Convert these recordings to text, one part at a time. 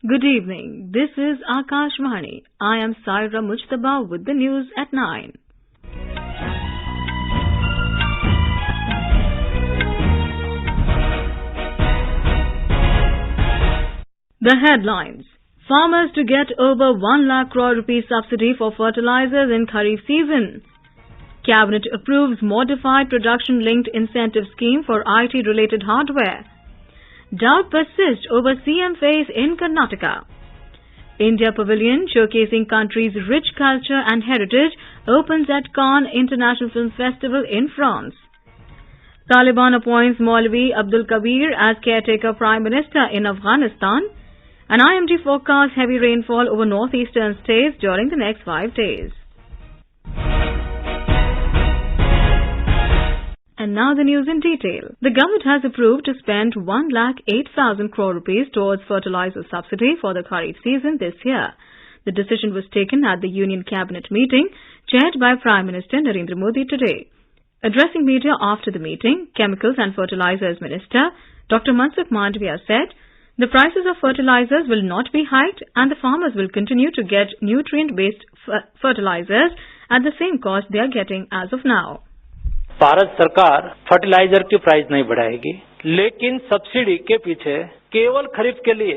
Good evening. This is Akashvani. I am Saira Mujtaba with the news at 9. The headlines. Farmers to get over 1 lakh crore rupee subsidy for fertilizers in Kharif season. Cabinet approves modified production-linked incentive scheme for IT-related hardware. Doubt persists over CM face in Karnataka. India Pavilion, showcasing country's rich culture and heritage, opens at Cannes International Film Festival in France. Taliban appoints Mawlawi Abdul Kabir as caretaker Prime Minister in Afghanistan. An IMD forecasts heavy rainfall over Northeastern states during the next 5 days. And now the news in detail. The government has approved to spend 1,08,000 crore rupees towards fertilizer subsidy for the Kharif season this year. The decision was taken at the Union Cabinet meeting chaired by Prime Minister Narendra Modi today. Addressing media after the meeting, Chemicals and Fertilizers Minister Dr. Mansukh Mandavia said, the prices of fertilizers will not be hiked and the farmers will continue to get nutrient-based fertilizers at the same cost they are getting as of now. Bharat सरकार fertiliser की price नहीं बढ़ाएगी, लेकिन subsidy के पीछे केवल खरीफ के लिए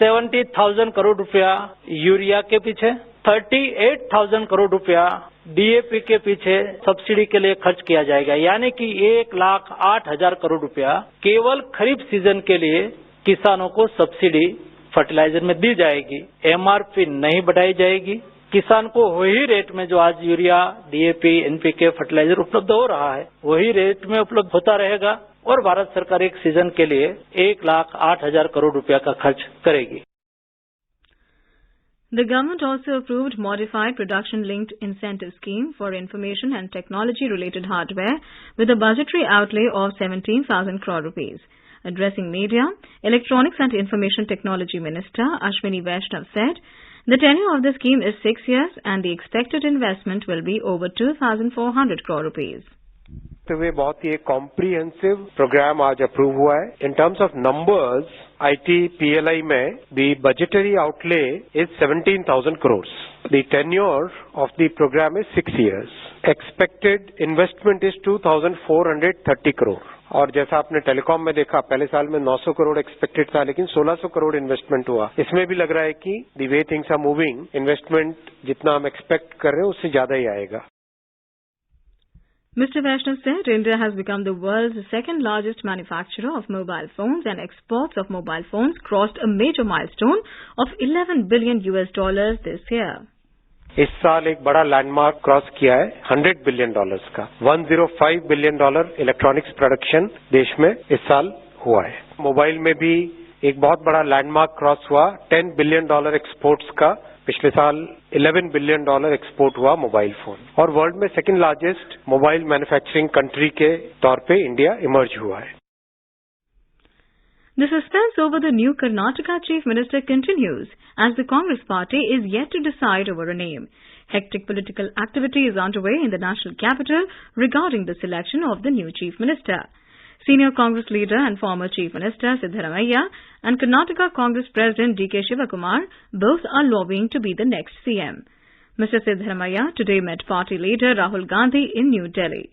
70,000 करोड़ रुपया यूरिया के पीछे, 38,000 करोड़ रुपया डीएपी के पीछे सब्सिडी के लिए खर्च किया जाएगा, यानी कि 1,08,000 करोड़ रुपया केवल खरीफ सीजन के लिए किसानों को सब्सिडी फर्टिलाइजर में दी जाएगी। एमआरपी नहीं बढ़ाई जाएगी। किसान को वही रेट में जो आज यूरिया, डीएपी, एनपीके फर्टिलाइजर उपलब्ध हो रहा है, वही रेट में उपलब्ध होता रहेगा और भारत सरकार एक सीजन के लिए 1,08,000 करोड़ रुपया का खर्च करेगी। The government also approved modified production-linked incentive scheme for information and technology-related hardware with a budgetary outlay of 17,000 crore rupees. Addressing media, Electronics and Information Technology Minister Ashwini Vaishnav said, the tenure of the scheme is 6 years and the expected investment will be over 2,400 crore rupees. वे बहुत ही एक comprehensive programme आज approve हुआ है। In terms of numbers, IT PLI में the budgetary outlay is 17,000 crores. The tenure of the program is 6 years. Expected investment is 2,430 crore. और जैसा आपने telecom में देखा, पहले साल में 900 करोड़ एक्सपेक्टेड था, लेकिन 1,600 करोड़ इन्वेस्टमेंट हुआ। इसमें भी लग रहा है कि the way things are moving, investment जितना हम एक्सपेक्ट कर रहे हैं उससे ज्यादा ही आएगा। Mr. Vaishnav said India has become the world's second largest manufacturer of mobile phones and exports of mobile phones crossed a major milestone of $11 billion this year. इस साल एक बड़ा लैंडमार्क क्रॉस किया है $100 बिलियन का। $105 बिलियन इलेक्ट्रॉनिक्स प्रोडक्शन देश में इस साल हुआ है। मोबाइल में भी एक बहुत बड़ा लैंडमार्क क्रॉस हुआ, $10 बिलियन एक्सपोर्ट्स का। पिछले साल $11 बिलियन एक्सपोर्ट हुआ मोबाइल फोन, और वर्ल्ड में second largest mobile manufacturing country के तौर पे इंडिया इमर्ज हुआ है। The suspense over the new Karnataka Chief Minister continues as the Congress party is yet to decide over a name. Hectic political activity is underway in the national capital regarding the selection of the new Chief Minister. Senior Congress leader and former Chief Minister Siddharamaiah and Karnataka Congress President D.K. Shivakumar both are lobbying to be the next CM. Mr. Siddharamaiah today met party leader Rahul Gandhi in New Delhi.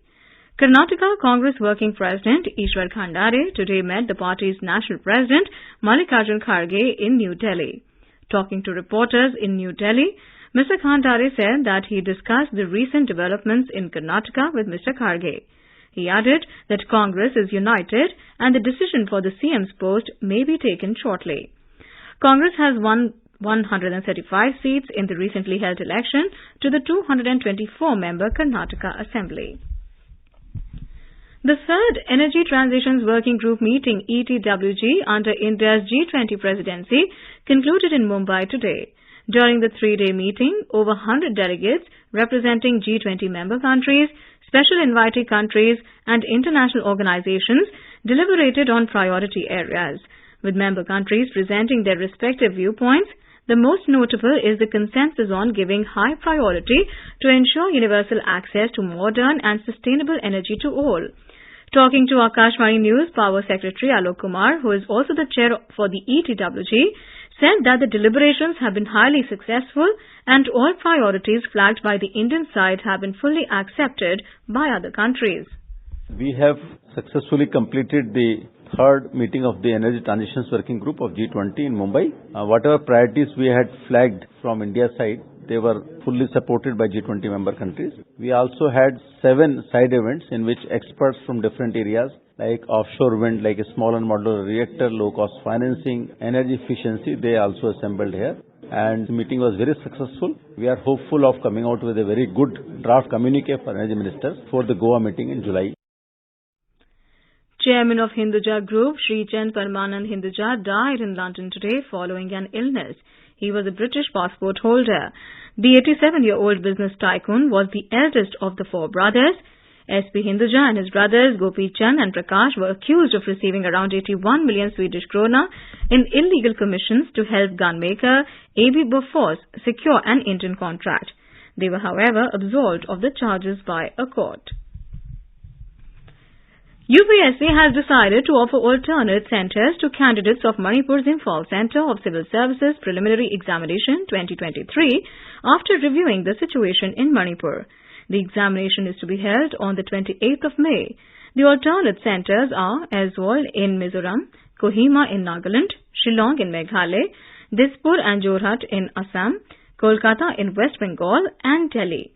Karnataka Congress Working President Ishwar Khandare today met the party's National President Mallikarjun Kharge in New Delhi. Talking to reporters in New Delhi, Mr. Khandare said that he discussed the recent developments in Karnataka with Mr. Kharge. He added that Congress is united and the decision for the CM's post may be taken shortly. Congress has won 135 seats in the recently held election to the 224-member Karnataka Assembly. The third Energy Transitions Working Group meeting ETWG under India's G20 presidency concluded in Mumbai today. During the 3-day meeting, over 100 delegates representing G20 member countries, special invitee countries and international organizations deliberated on priority areas, with member countries presenting their respective viewpoints. The most notable is the consensus on giving high priority to ensure universal access to modern and sustainable energy to all. Talking to Akashvani News, Power Secretary Alok Kumar, who is also the chair for the ETWG, said that the deliberations have been highly successful and all priorities flagged by the Indian side have been fully accepted by other countries. We have successfully completed the third meeting of the Energy Transitions Working Group of G20 in Mumbai. Whatever priorities we had flagged from India's side, they were fully supported by G20 member countries. We also had 7 side events in which experts from different areas like offshore wind, like a small and modular reactor, low-cost financing, energy efficiency, they also assembled here. And the meeting was very successful. We are hopeful of coming out with a very good draft communique for energy ministers for the Goa meeting in July. Chairman of Hinduja Group, Sri Chand Parmanand Hinduja, died in London today following an illness. He was a British passport holder. The 87-year-old business tycoon was the eldest of the 4 brothers. SP Hinduja and his brothers Gopi Chand and Prakash were accused of receiving around 81 million Swedish krona in illegal commissions to help gunmaker AB Bofors secure an Indian contract. They were, however, absolved of the charges by a court. UPSC has decided to offer alternate centres to candidates of Manipur's Imphal Centre of Civil Services Preliminary Examination 2023 after reviewing the situation in Manipur. The examination is to be held on the 28th of May. The alternate centres are Aizawl in Mizoram, Kohima in Nagaland, Shillong in Meghalaya, Dispur and Jorhat in Assam, Kolkata in West Bengal and Delhi.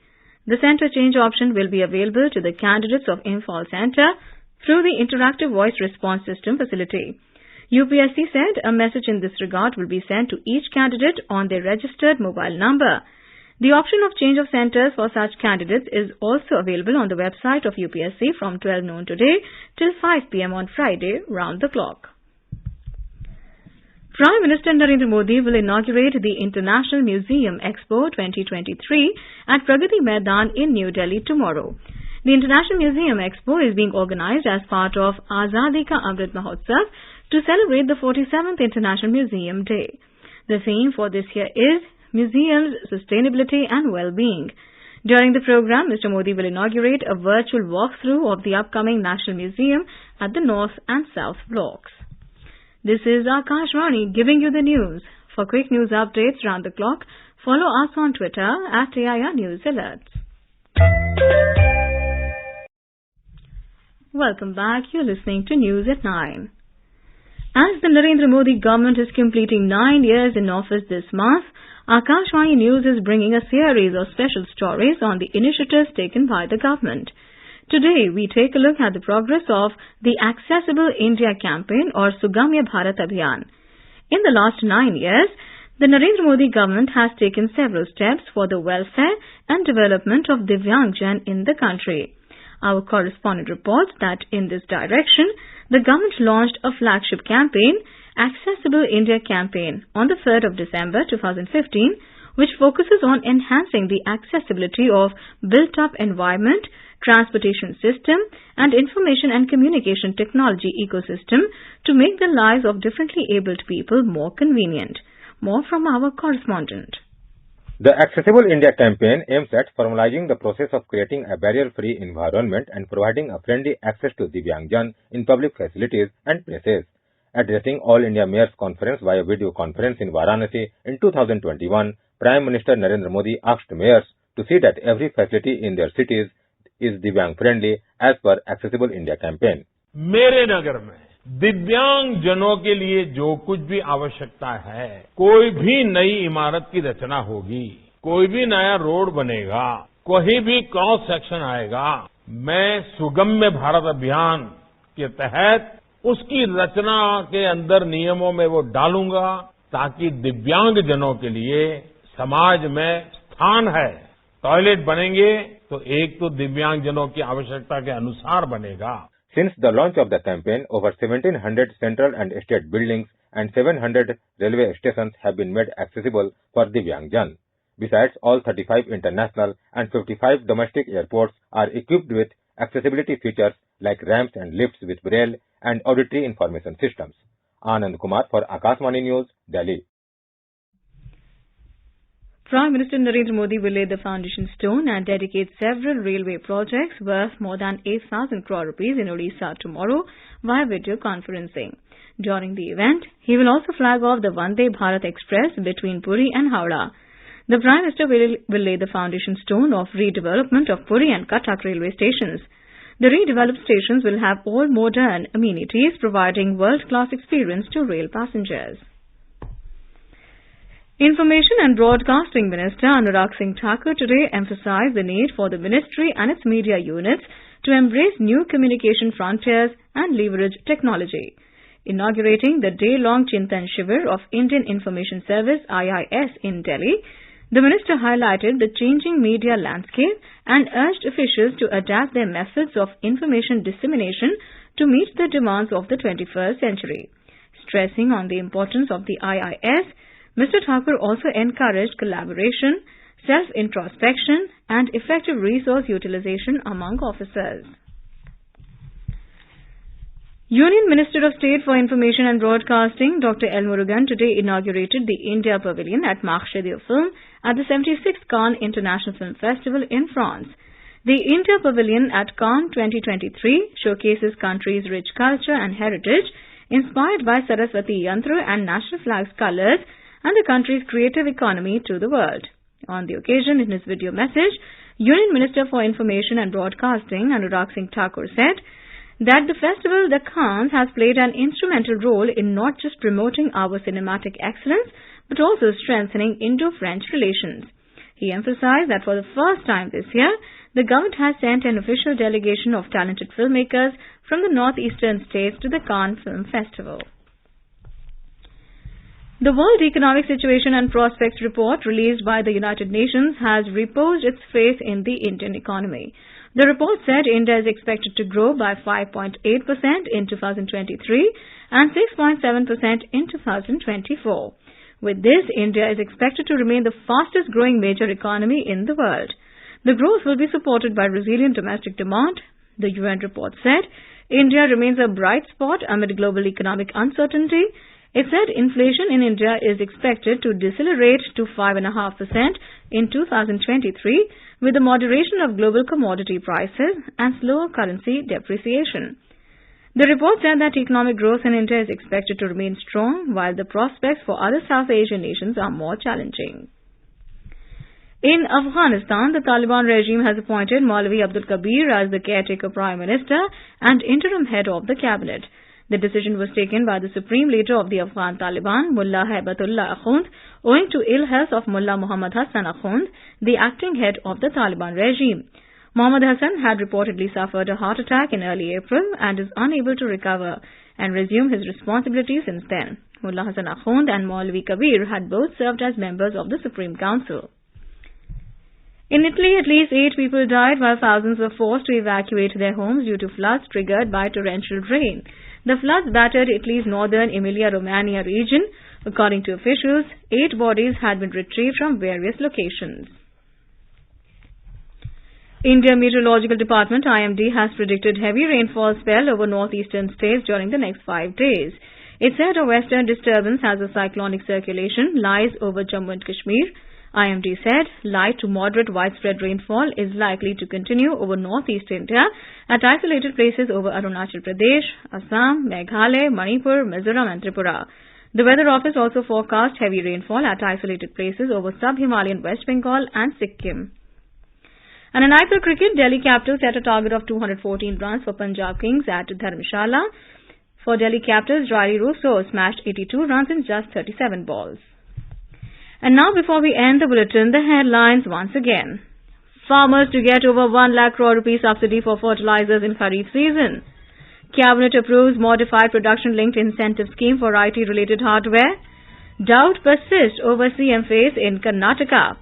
The centre change option will be available to the candidates of Imphal Centre through the Interactive Voice Response System facility. UPSC said a message in this regard will be sent to each candidate on their registered mobile number. The option of change of centres for such candidates is also available on the website of UPSC from 12 noon today till 5 p.m. on Friday round the clock. Prime Minister Narendra Modi will inaugurate the International Museum Expo 2023 at Pragati Maidan in New Delhi tomorrow. The International Museum Expo is being organized as part of Azadi Ka Amrit Mahotsav to celebrate the 47th International Museum Day. The theme for this year is Museums, Sustainability and Well-being. During the program, Mr. Modi will inaugurate a virtual walkthrough of the upcoming National Museum at the North and South blocks. This is Akashvani giving you the news. For quick news updates round the clock, follow us on Twitter at AIR News Alerts. Welcome back. You're listening to News at 9. As the Narendra Modi government is completing 9 years in office this month, Akashvani News is bringing a series of special stories on the initiatives taken by the government. Today, we take a look at the progress of the Accessible India campaign or Sugamya Bharat Abhiyan. In the last 9 years, the Narendra Modi government has taken several steps for the welfare and development of Divyangjan in the country. Our correspondent reports that in this direction, the government launched a flagship campaign, Accessible India Campaign, on the 3rd of December 2015, which focuses on enhancing the accessibility of built-up environment, transportation system, and information and communication technology ecosystem to make the lives of differently abled people more convenient. More from our correspondent. The Accessible India campaign aims at formalizing the process of creating a barrier-free environment and providing a friendly access to Divyangjan in public facilities and places. Addressing All India Mayors Conference via video conference in Varanasi in 2021, Prime Minister Narendra Modi asked mayors to see that every facility in their cities is Divyang friendly as per Accessible India campaign. मेरे नगर में दिव्यांग जनों के लिए जो कुछ भी आवश्यकता है, कोई भी नई इमारत की रचना होगी, कोई भी नया रोड बनेगा, कोई भी क्रॉस सेक्शन आएगा, मैं सुगम्य भारत अभियान के तहत उसकी रचना के अंदर नियमों में वो डालूंगा ताकि दिव्यांग जनों के लिए समाज में स्थान है। टॉयलेट बनेंगे तो एक तो दिव्यांग जनों की आवश्यकता के अनुसार बनेगा। Since the launch of the campaign, over 1,700 central and state buildings and 700 railway stations have been made accessible for Divyangjan. Besides, all 35 international and 55 domestic airports are equipped with accessibility features like ramps and lifts with braille and auditory information systems. Anand Kumar for Akashvani News, Delhi. Prime Minister Narendra Modi will lay the foundation stone and dedicate several railway projects worth more than 8,000 crore rupees in Odisha tomorrow via video conferencing. During the event, he will also flag off the Vande Bharat Express between Puri and Howrah. The Prime Minister will lay the foundation stone of redevelopment of Puri and Cuttack railway stations. The redeveloped stations will have all modern amenities, providing world-class experience to rail passengers. Information and Broadcasting Minister Anurag Singh Thakur today emphasized the need for the ministry and its media units to embrace new communication frontiers and leverage technology. Inaugurating the day-long Chintan Shivir of Indian Information Service IIS in Delhi, the minister highlighted the changing media landscape and urged officials to adapt their methods of information dissemination to meet the demands of the 21st century. Stressing on the importance of the IIS, Mr. Thakur also encouraged collaboration, self-introspection, and effective resource utilization among officers. Union Minister of State for Information and Broadcasting, Dr. L. Murugan, today inaugurated the India Pavilion at Marché du Film at the 76th Cannes International Film Festival in France. The India Pavilion at Cannes 2023 showcases country's rich culture and heritage, inspired by Saraswati Yantra and national flag's colors and the country's creative economy to the world. On the occasion, in his video message, Union Minister for Information and Broadcasting, Anurag Singh Thakur, said that the festival, the Cannes, has played an instrumental role in not just promoting our cinematic excellence, but also strengthening Indo-French relations. He emphasized that for the first time this year, the government has sent an official delegation of talented filmmakers from the Northeastern states to the Cannes Film Festival. The World Economic Situation and Prospects report released by the United Nations has reposed its faith in the Indian economy. The report said India is expected to grow by 5.8% in 2023 and 6.7% in 2024. With this, India is expected to remain the fastest growing major economy in the world. The growth will be supported by resilient domestic demand. The UN report said India remains a bright spot amid global economic uncertainty. It said inflation in India is expected to decelerate to 5.5% in 2023 with the moderation of global commodity prices and slower currency depreciation. The report said that economic growth in India is expected to remain strong, while the prospects for other South Asian nations are more challenging. In Afghanistan, the Taliban regime has appointed Mawlawi Abdul Kabir as the caretaker Prime Minister and interim head of the cabinet. The decision was taken by the supreme leader of the Afghan Taliban, Mullah Haibatullah Akhund, owing to ill health of Mullah Muhammad Hassan Akhund, the acting head of the Taliban regime. Muhammad Hassan had reportedly suffered a heart attack in early April and is unable to recover and resume his responsibilities since then. Mullah Hassan Akhund and Mawlawi Kabir had both served as members of the Supreme Council. In Italy, at least 8 people died while thousands were forced to evacuate their homes due to floods triggered by torrential rain. The floods battered Italy's northern Emilia-Romagna region. According to officials, 8 bodies had been retrieved from various locations. India Meteorological Department IMD has predicted heavy rainfall spell over northeastern states during the next 5 days. It said a western disturbance has a cyclonic circulation lies over Jammu and Kashmir. IMD said light to moderate widespread rainfall is likely to continue over northeast India at isolated places over Arunachal Pradesh, Assam, Meghalaya, Manipur, Mizoram and Tripura. The Weather Office also forecast heavy rainfall at isolated places over sub-Himalayan West Bengal and Sikkim. And in IPL cricket, Delhi Capitals set a target of 214 runs for Punjab Kings at Dharamshala. For Delhi Capitals, Riley Russo smashed 82 runs in just 37 balls. And now, before we end the bulletin, the headlines once again. Farmers to get over 1 lakh crore rupee subsidy for fertilizers in Kharif season. Cabinet approves modified production-linked incentive scheme for IT-related hardware. Doubt persists over CM face in Karnataka.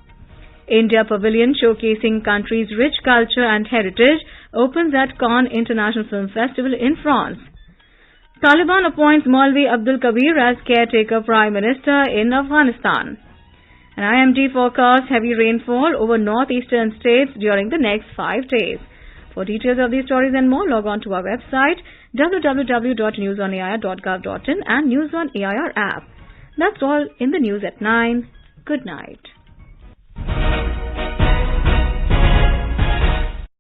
India Pavilion showcasing country's rich culture and heritage opens at Cannes International Film Festival in France. Taliban appoints Mawlawi Abdul Kabir as caretaker Prime Minister in Afghanistan. And IMD forecasts heavy rainfall over northeastern states during the next 5 days. For details of these stories and more, log on to our website www.newsonair.gov.in and News on AIR app. That's all in the news at 9. Good night.